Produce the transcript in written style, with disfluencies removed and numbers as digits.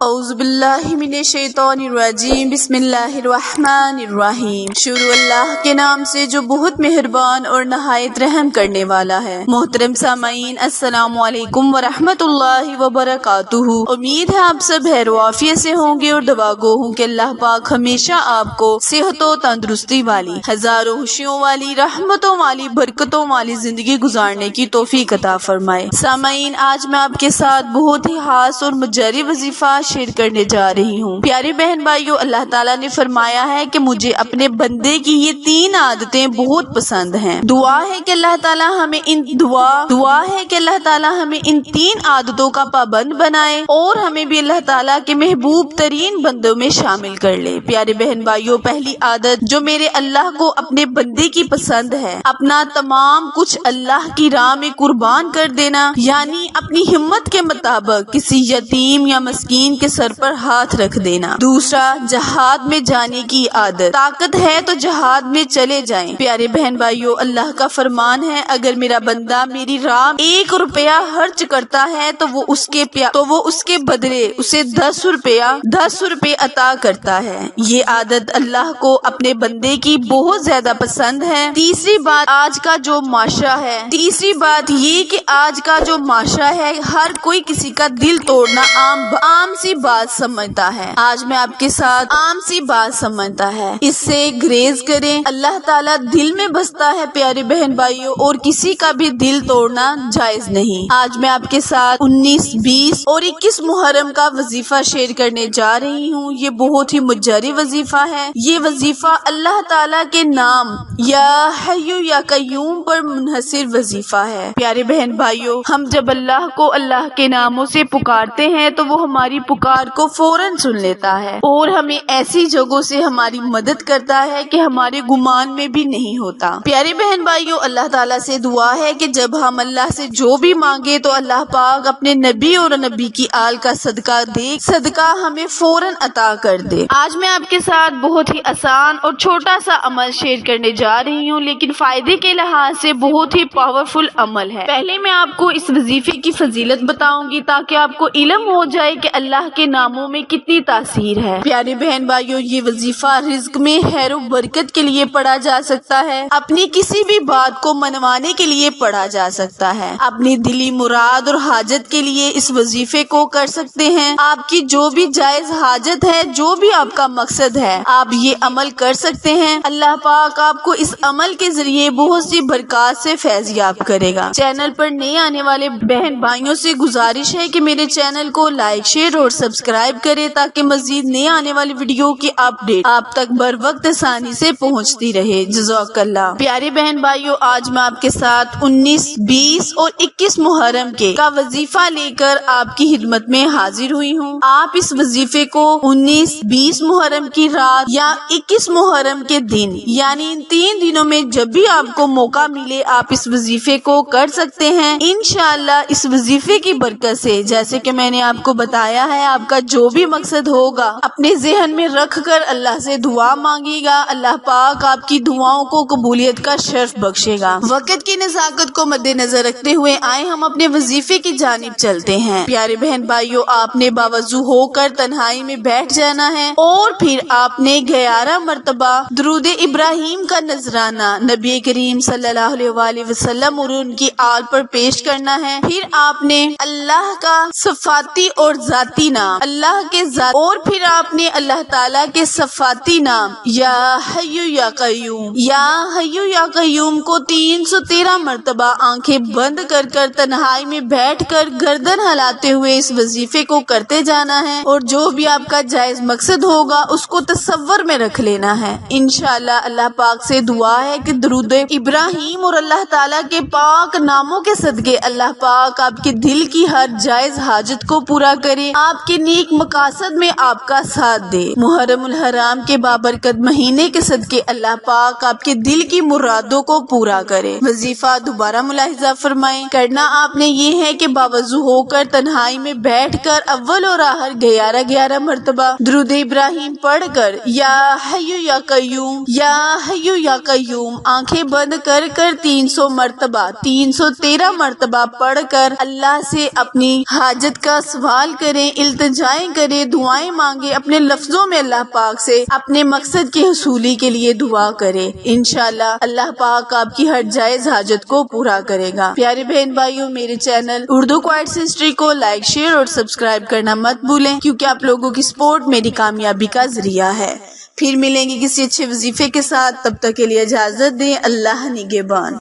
اعوذ باللہ من الشیطان الرجیم بسم اللہ الرحمن الرحیم۔ شروع اللہ کے نام سے جو بہت مہربان اور نہایت رحم کرنے والا ہے۔ محترم سامعین، السلام علیکم ورحمۃ اللہ وبرکاتہ۔ امید ہے آپ سب خیر و عافیت سے ہوں گے اور دعا گو ہوں کہ اللہ پاک ہمیشہ آپ کو صحت و تندرستی والی، ہزاروں خوشیوں والی، رحمتوں والی، برکتوں والی زندگی گزارنے کی توفیق عطا فرمائے۔ سامعین، آج میں آپ کے ساتھ بہت ہی خاص اور مجری وظیفہ شیئر کرنے جا رہی ہوں۔ پیارے بہن بھائیو، اللہ تعالیٰ نے فرمایا ہے کہ مجھے اپنے بندے کی یہ 3 عادتیں بہت پسند ہیں۔ دعا ہے کہ اللہ تعالیٰ ہمیں ان 3 عادتوں کا پابند بنائے اور ہمیں بھی اللہ تعالیٰ کے محبوب ترین بندوں میں شامل کر لے۔ پیارے بہن بھائیو، پہلی عادت جو میرے اللہ کو اپنے بندے کی پسند ہے، اپنا تمام کچھ اللہ کی راہ میں قربان کر دینا، یعنی اپنی ہمت کے مطابق کسی یتیم یا مسکین کے سر پر ہاتھ رکھ دینا۔ دوسرا، جہاد میں جانے کی عادت۔ طاقت ہے تو جہاد میں چلے جائیں۔ پیارے بہن بھائیو، اللہ کا فرمان ہے، اگر میرا بندہ میری راہ 1 روپیہ خرچ کرتا ہے تو وہ اس کے بدلے اسے 10 روپے عطا کرتا ہے۔ یہ عادت اللہ کو اپنے بندے کی بہت زیادہ پسند ہے۔ تیسری بات یہ کہ آج کا جو معاشرہ ہے، ہر کوئی کسی کا دل توڑنا عام سی بات سمجھتا ہے۔ آج میں آپ کے ساتھ عام سی بات سمجھتا ہے، اس سے گریز کریں۔ اللہ تعالیٰ دل میں بستا ہے پیارے بہن بھائیوں، اور کسی کا بھی دل توڑنا جائز نہیں۔ آج میں آپ کے ساتھ 19، 20 اور 21 محرم کا وظیفہ شیئر کرنے جا رہی ہوں۔ یہ بہت ہی مجری وظیفہ ہے۔ یہ وظیفہ اللہ تعالیٰ کے نام یا حی یا قیوم پر منحصر وظیفہ ہے۔ پیارے بہن بھائیوں، ہم جب اللہ کو اللہ کے ناموں سے پکارتے ہیں تو وہ ہماری پکار کو فوراً سن لیتا ہے اور ہمیں ایسی جگہوں سے ہماری مدد کرتا ہے کہ ہمارے گمان میں بھی نہیں ہوتا۔ پیارے بہن بھائیوں، اللہ تعالیٰ سے دعا ہے کہ جب ہم اللہ سے جو بھی مانگے تو اللہ پاک اپنے نبی اور نبی کی آل کا صدقہ ہمیں فوراً عطا کر دے۔ آج میں آپ کے ساتھ بہت ہی آسان اور چھوٹا سا عمل شیئر کرنے جا رہی ہوں، لیکن فائدے کے لحاظ سے بہت ہی پاورفل عمل ہے۔ پہلے میں آپ کو اس وظیفے کی فضیلت بتاؤں گی تاکہ آپ کو علم ہو جائے کہ اللہ کے ناموں میں کتنی تاثیر ہے۔ پیارے بہن بھائیوں، یہ وظیفہ رزق میں خیر و برکت کے لیے پڑھا جا سکتا ہے، اپنی کسی بھی بات کو منوانے کے لیے پڑھا جا سکتا ہے، اپنی دلی مراد اور حاجت کے لیے اس وظیفے کو کر سکتے ہیں۔ آپ کی جو بھی جائز حاجت ہے، جو بھی آپ کا مقصد ہے، آپ یہ عمل کر سکتے ہیں۔ اللہ پاک آپ کو اس عمل کے ذریعے بہت سی برکات سے فیض یاب کرے گا۔ چینل پر نئے آنے والے بہن بھائیوں سے گزارش ہے کہ میرے چینل کو لائک، شیئر اور سبسکرائب کریں تاکہ مزید نئے آنے والی ویڈیو کی اپڈیٹ آپ تک بر وقت آسانی سے پہنچتی رہے۔ جزاک اللہ۔ پیارے بہن بھائیوں، آج میں آپ کے ساتھ 19، 20 اور 21 محرم کا وظیفہ لے کر آپ کی خدمت میں حاضر ہوئی ہوں۔ آپ اس وظیفے کو 19، 20 محرم کی رات یا 21 محرم کے دن، یعنی ان 3 دنوں میں جب بھی آپ کو موقع ملے آپ اس وظیفے کو کر سکتے ہیں۔ انشاءاللہ اس وظیفے کی برکت سے، جیسے کہ میں نے آپ کو بتایا ہے، آپ کا جو بھی مقصد ہوگا اپنے ذہن میں رکھ کر اللہ سے دعا مانگے گا، اللہ پاک آپ کی دعاؤں کو قبولیت کا شرف بخشے گا۔ وقت کی نزاکت کو مد نظر رکھتے ہوئے آئے ہم اپنے وظیفے کی جانب چلتے ہیں۔ پیارے بہن بھائیوں، آپ نے باوضو ہو کر تنہائی میں بیٹھ جانا ہے اور پھر آپ نے 11 مرتبہ درود ابراہیم کا نذرانہ نبی کریم صلی اللہ علیہ وآلہ وسلم اور ان کی آل پر پیش کرنا ہے۔ پھر آپ نے اللہ کا صفاتی اور ذاتی نام، پھر آپ نے اللہ تعالیٰ کے صفاتی نام یا حی یا قیوم کو 313 مرتبہ آنکھیں بند کر کر تنہائی میں بیٹھ کر گردن ہلاتے ہوئے اس وظیفے کو کرتے جانا ہے، اور جو بھی آپ کا جائز مقصد ہوگا اس کو تصور میں رکھ لینا ہے۔ انشاءاللہ اللہ پاک سے دعا ہے کہ درود ابراہیم اور اللہ تعالیٰ کے پاک ناموں کے صدقے اللہ پاک آپ کے دل کی ہر جائز حاجت کو پورا کرے، آپ کے نیک مقاصد میں آپ کا ساتھ دے۔ محرم الحرام کے بابرکت مہینے کے صدقے اللہ پاک آپ کے دل کی مرادوں کو پورا کرے۔ وظیفہ دوبارہ ملاحظہ فرمائیں، کرنا آپ نے یہ ہے کہ باوضو ہو کر تنہائی میں بیٹھ کر اول اور آخر 11 مرتبہ درود ابراہیم پڑھ کر یا حی یا قیوم آنکھیں بند کر کر 313 مرتبہ پڑھ کر اللہ سے اپنی حاجت کا سوال کریں، التجائیں کرے، دعائیں مانگے، اپنے لفظوں میں اللہ پاک سے اپنے مقصد کی حصولی کے لیے دعا کرے، انشاءاللہ اللہ پاک آپ کی ہر جائز حاجت کو پورا کرے گا۔ پیارے بہن بھائیوں، میرے چینل اردو کوئٹس ہسٹری کو لائک، شیئر اور سبسکرائب کرنا مت بھولیں، کیونکہ آپ لوگوں کی سپورٹ میری کامیابی کا ذریعہ ہے۔ پھر ملیں گے کسی اچھے وظیفے کے ساتھ، تب تک کے لیے اجازت دیں، اللہ نگہبان۔